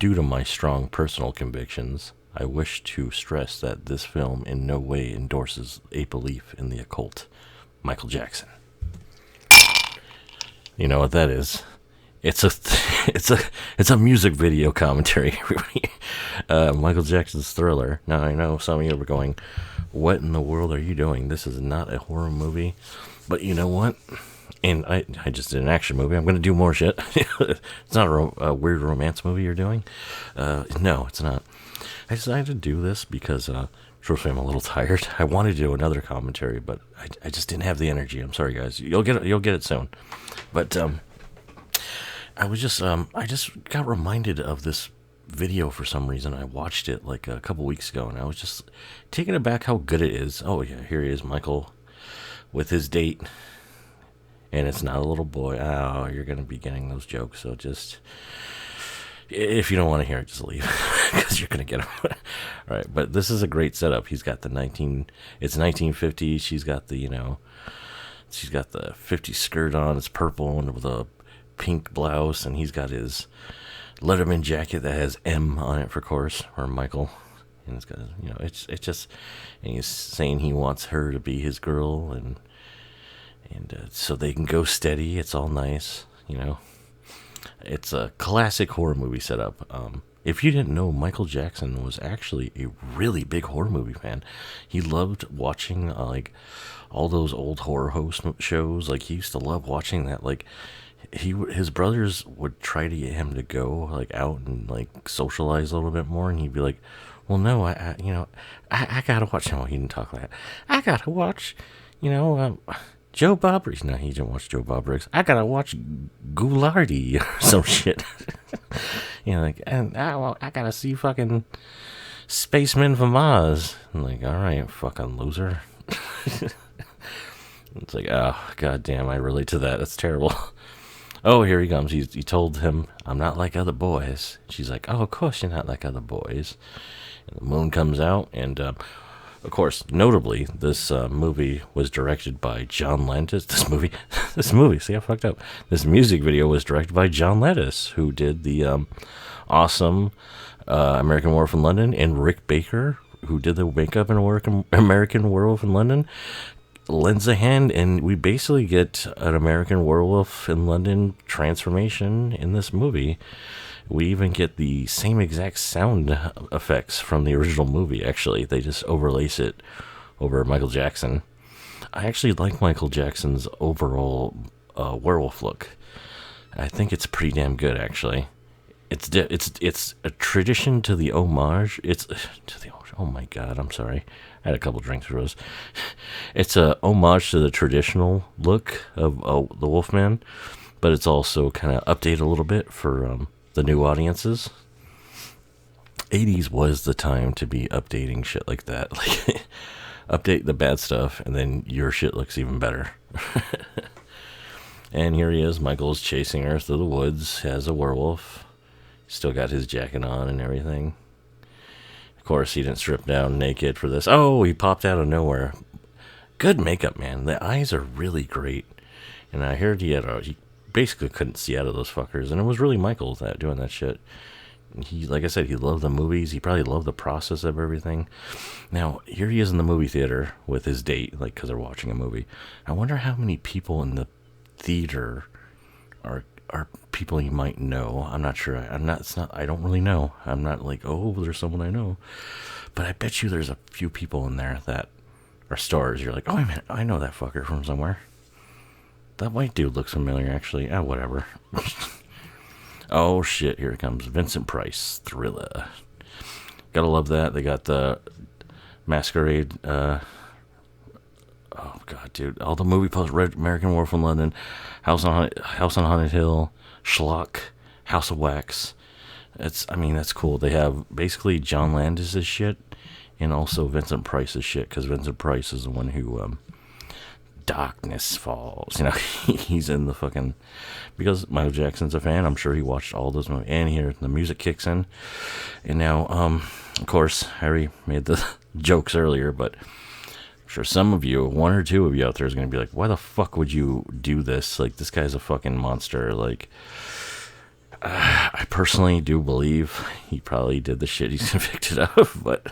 due to my strong personal convictions, I wish to stress that this film in no way endorses a belief in the occult. Michael Jackson. You know what that is? It's a it's a music video commentary. Michael Jackson's Thriller. Now I know some of you are going, "What in the world are you doing? This is not a horror movie." But you know what? And I just did an action movie. I'm going to do more shit. It's not a weird romance movie you're doing. No, it's not. I decided to do this because, truthfully, I'm a little tired. I wanted to do another commentary, but I just didn't have the energy. I'm sorry, guys. You'll get it soon. But I just got reminded of this video for some reason. I watched it like a couple weeks ago, and I was just taken aback how good it is. Oh yeah, here he is, Michael, with his date. And it's not a little boy. Oh, you're going to be getting those jokes. So just, if you don't want to hear it, just leave. Because you're going to get them. All right. But this is a great setup. He's got it's 1950. She's got the 50 skirt on. It's purple and with a pink blouse. And he's got his Letterman jacket that has M on it, for course, or Michael. And it's got, it's just, and he's saying he wants her to be his girl. And so they can go steady. It's all nice, It's a classic horror movie setup. If you didn't know, Michael Jackson was actually a really big horror movie fan. He loved watching all those old horror host shows. Like he used to love watching that. Like his brothers would try to get him to go out and socialize a little bit more, and he'd be like, "Well, no, I gotta watch." No, he didn't talk like that. I gotta watch, Joe Bob Briggs. No, he didn't watch Joe Bob Briggs. I gotta watch Goulardi or some shit. And I gotta see fucking Spaceman from Mars. I'm like, all right, fucking loser. It's like, oh, goddamn, I relate to that. That's terrible. Oh, here he comes. He told him, "I'm not like other boys." She's like, "Oh, of course you're not like other boys." And the moon comes out, and of course, notably, this movie was directed by John Landis. This movie, see, I fucked up. This music video was directed by John Landis, who did the awesome American Werewolf in London, and Rick Baker, who did the makeup in American Werewolf in London, lends a hand, and we basically get an American Werewolf in London transformation in this movie. We even get the same exact sound effects from the original movie, actually. They just overlace it over Michael Jackson. I actually like Michael Jackson's overall werewolf look. I think it's pretty damn good, actually. It's a tradition to the homage. Oh my god, I'm sorry. I had a couple drinks for those. It's a homage to the traditional look of the Wolfman, but it's also kind of updated a little bit for the new audiences. 80s was the time to be updating shit like that. Update the bad stuff, and then your shit looks even better. And here he is. Michael's chasing her through the woods as a werewolf. Still got his jacket on and everything. Of course, he didn't strip down naked for this. Oh, he popped out of nowhere. Good makeup, man. The eyes are really great. And I heard he basically couldn't see out of those fuckers, and it was really Michael that doing that shit. He, like I said, he loved the movies. He probably loved the process of everything. Now here he is in the movie theater with his date, because they're watching a movie. I wonder how many people in the theater are people you might know. I'm not sure. I don't really know. I'm not like, oh, there's someone I know, but I bet you there's a few people in there that are stars. You're like, oh, wait a minute, I know that fucker from somewhere. That white dude looks familiar, actually. Whatever. Oh, shit. Here it comes. Vincent Price. Thriller. Gotta love that. They got the Masquerade. Oh, God, dude. All the movie posts. Red American Werewolf in London. House on Haunted Hill. Schlock. House of Wax. That's cool. They have basically John Landis' shit and also Vincent Price's shit, because Vincent Price is the one who... Darkness Falls. He's in the fucking... Because Michael Jackson's a fan, I'm sure he watched all those movies. And here, the music kicks in. And now, of course, Harry made the jokes earlier, but I'm sure some of you, one or two of you out there is going to be like, why the fuck would you do this? This guy's a fucking monster. I personally do believe he probably did the shit he's convicted of, but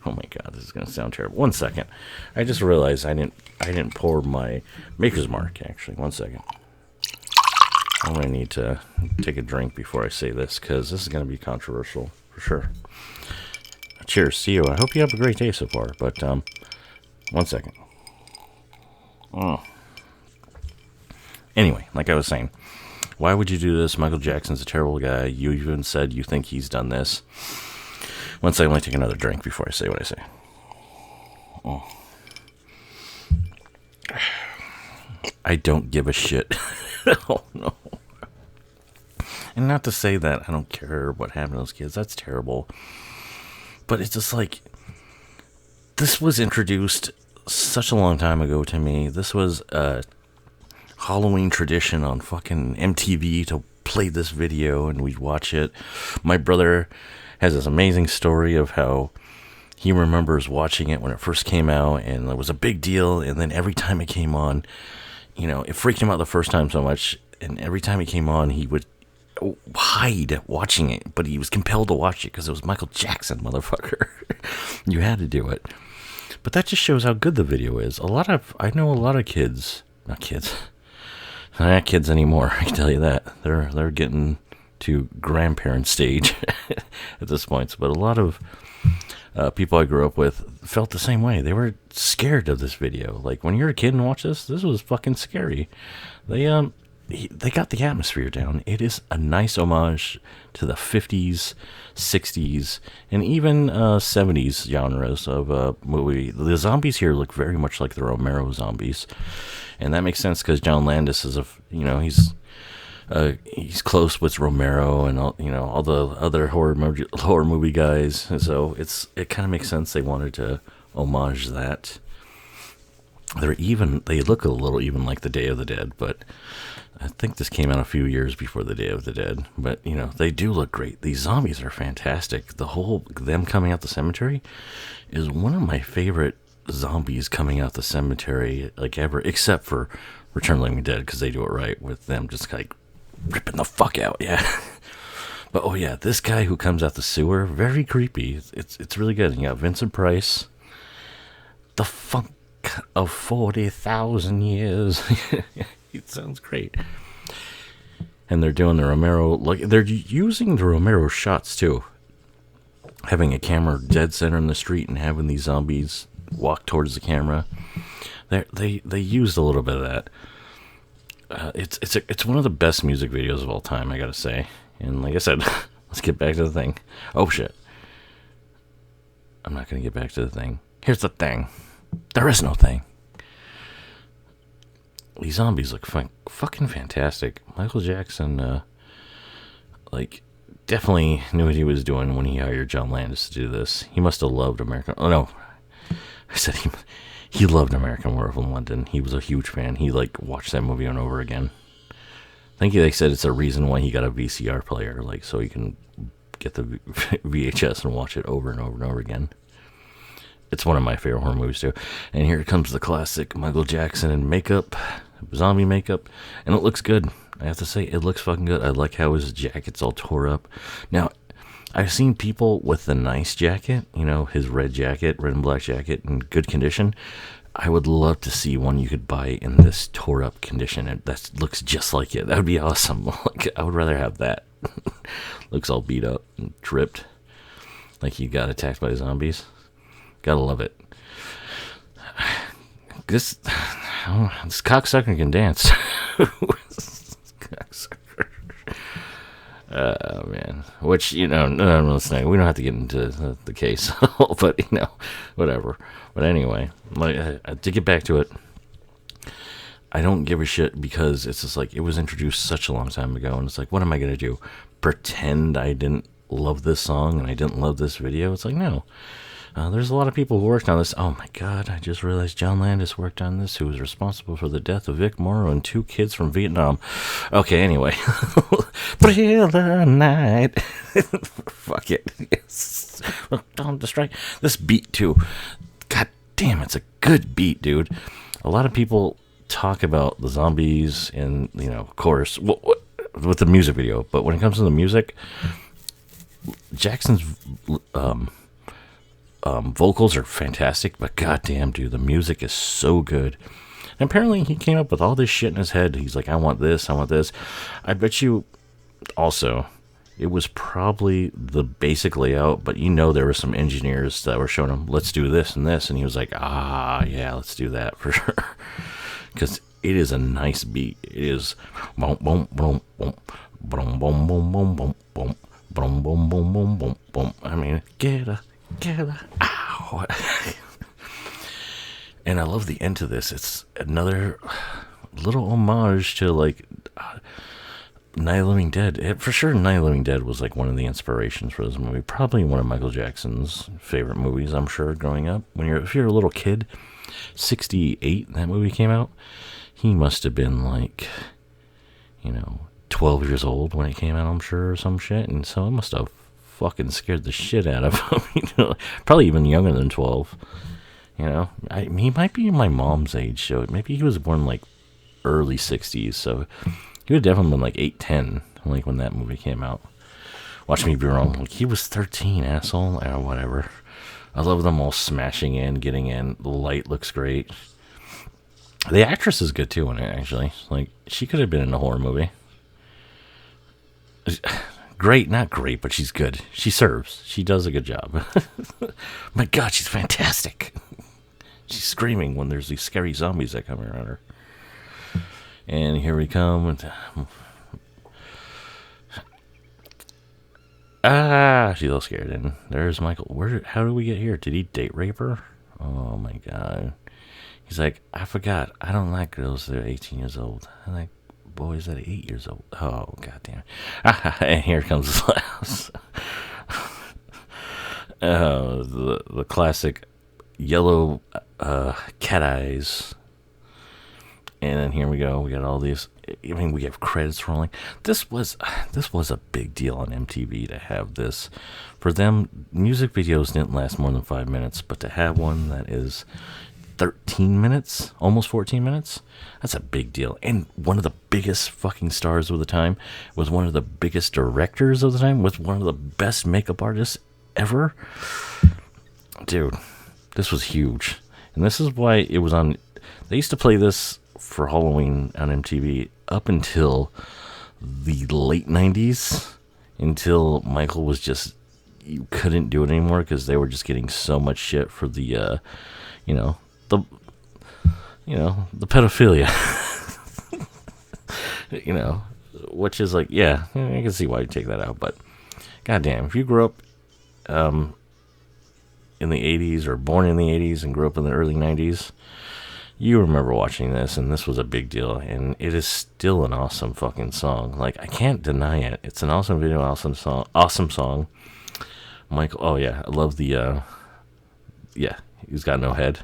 oh my god, this is gonna sound terrible. 1 second. I just realized I didn't pour my Maker's Mark, actually. 1 second. I'm gonna need to take a drink before I say this, because this is gonna be controversial for sure. Cheers, see you. I hope you have a great day so far, but 1 second. Anyway, like I was saying, why would you do this? Michael Jackson's a terrible guy. You even said you think he's done this. 1 second, let me take another drink before I say what I say. I don't give a shit. Oh, no. And not to say that I don't care what happened to those kids. That's terrible. But it's just like, this was introduced such a long time ago to me. This was a Halloween tradition on fucking MTV to play this video, and we'd watch it. My brother has this amazing story of how he remembers watching it when it first came out, and it was a big deal, and then every time it came on, you know, it freaked him out the first time so much, and every time it came on, he would hide watching it, but he was compelled to watch it because it was Michael Jackson, motherfucker. You had to do it. But that just shows how good the video is. I know a lot of kids, not kids anymore, I can tell you that. They're getting to grandparent stage at this point. But a lot of people I grew up with felt the same way. They were scared of this video. Like, when you're a kid and watch this was fucking scary. They got the atmosphere down. It is a nice homage to the 50s, 60s, and even 70s genres of movie. The zombies here look very much like the Romero zombies, and that makes sense because John Landis is he's close with Romero and all the other horror movie guys, and so it kind of makes sense they wanted to homage that. They look a little even like the Day of the Dead, but I think this came out a few years before the Day of the Dead. But they do look great. These zombies are fantastic. Them coming out the cemetery is one of my favorite zombies coming out the cemetery like ever, except for Return of the Living Dead, because they do it right with them just like ripping the fuck out. Yeah. But oh yeah, this guy who comes out the sewer, very creepy. It's really good. You got Vincent Price, the funk of 40,000 years. It sounds great. And they're doing the Romero, like they're using the Romero shots too, having a camera dead center in the street and having these zombies walk towards the camera. They used a little bit of that. It's one of the best music videos of all time, I gotta say. And like I said, let's get back to the thing. Oh shit, I'm not gonna get back to the thing. Here's the thing. There is no thing. These zombies look fucking fantastic. Michael Jackson, definitely knew what he was doing when he hired John Landis to do this. He must have loved American. Oh no, I said he loved American Werewolf in London. He was a huge fan. He watched that movie on over again. I think they said it's a reason why he got a VCR player, so he can get the VHS and watch it over and over and over again. It's one of my favorite horror movies too. And here comes the classic Michael Jackson in makeup, zombie makeup, and it looks good. I have to say, it looks fucking good. I like how his jacket's all tore up. Now, I've seen people with the nice jacket, his red and black jacket in good condition. I would love to see one you could buy in this tore up condition. And that looks just like it. That would be awesome. I would rather have that. Looks all beat up and dripped, like he got attacked by zombies. Gotta love it. This cocksucker can dance. Cocksucker. Oh, man. Which, no, listening. We don't have to get into the case. But, whatever. But anyway, to get back to it, I don't give a shit because it's just it was introduced such a long time ago. And it's what am I going to do? Pretend I didn't love this song and I didn't love this video? It's no. There's a lot of people who worked on this. Oh my god, I just realized John Landis worked on this, who was responsible for the death of Vic Morrow and 2 kids from Vietnam. Okay, anyway. Thriller night. Fuck it. Yes. Don't distract. This beat, too. God damn, it's a good beat, dude. A lot of people talk about the zombies and, of course, with the music video. But when it comes to the music, Jackson's vocals are fantastic, but goddamn, dude, the music is so good. And apparently he came up with all this shit in his head. He's like, I want this, I want this. I bet you also it was probably the basic layout, but there were some engineers that were showing him, let's do this and this, and he was like, yeah, let's do that for sure. Because it is a nice beat. It is boom boom boom boom boom boom boom boom boom boom boom boom boom boom boom boom. I mean, get a ow. And I love the end to this. It's another little homage to like Night of the Living Dead. For sure, Night of the Living Dead was like one of the inspirations for this movie. Probably one of Michael Jackson's favorite movies, I'm sure, growing up. If you're a little kid, 1968, that movie came out. He must have been like, 12 years old when it came out, I'm sure, or some shit. And so it must have fucking scared the shit out of him. Probably even younger than 12. He might be my mom's age, so maybe he was born like early 60s, so he would definitely been like 8, 10, like when that movie came out. Watch me be wrong. Like, he was 13, asshole, or whatever. I love them all smashing in, getting in. The light looks great. The actress is good too in it, actually. Like, she could have been in a horror movie. Great, not great, but she's good. She serves. She does a good job. My God, she's fantastic. She's screaming when there's these scary zombies that come around her. And here we come. She's all scared. And there's Michael. How did we get here? Did he date rape her? Oh my God. He's like, I forgot. I don't like girls that are 18 years old. I like boys that are 8 years old. Oh, goddamn. And here comes the last. The classic yellow cat eyes. And then here we go. We got all these. I mean, we have credits rolling. This was a big deal on MTV to have this. For them, music videos didn't last more than 5 minutes, but to have one that is 13 minutes, almost 14 minutes, that's a big deal. And one of the biggest fucking stars of the time, was one of the biggest directors of the time, was one of the best makeup artists ever. Dude, this was huge. And this is why it was on. They used to play this for Halloween on MTV up until the late 90s, until Michael was just, you couldn't do it anymore because they were just getting so much shit for the the pedophilia. Which is like, yeah, I can see why you take that out, but goddamn, if you grew up in the 80s or born in the 80s and grew up in the early 90s, you remember watching this, and this was a big deal, and it is still an awesome fucking song. Like, I can't deny it. It's an awesome video, awesome song. Michael, oh yeah, I love the, he's got no head.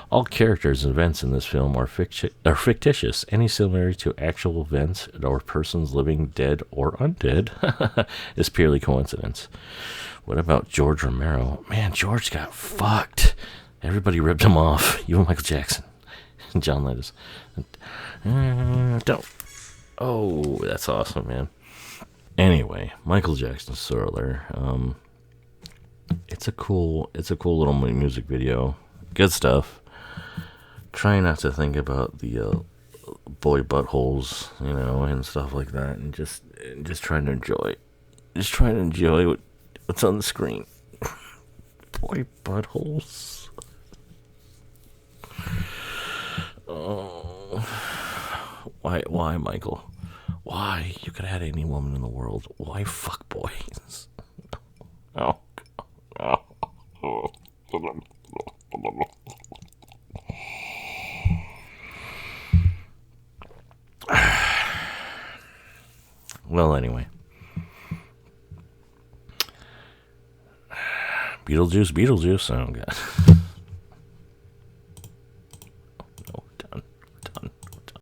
All characters and events in this film are fictitious. Any similarity to actual events or persons living dead or undead is purely coincidence. What about George Romero? Man, George got fucked. Everybody ripped him off, even Michael Jackson. John Landis. Don't. Oh, that's awesome, man. Anyway, Michael Jackson's Thriller. It's a cool little music video. Good stuff. Try not to think about the boy buttholes, and stuff like that, and just trying to enjoy. Just trying to enjoy what's on the screen. Boy buttholes. Oh, why, Michael? Why? You could have had any woman in the world. Why fuck boys? Oh. Well, anyway. Beetlejuice. Oh, God.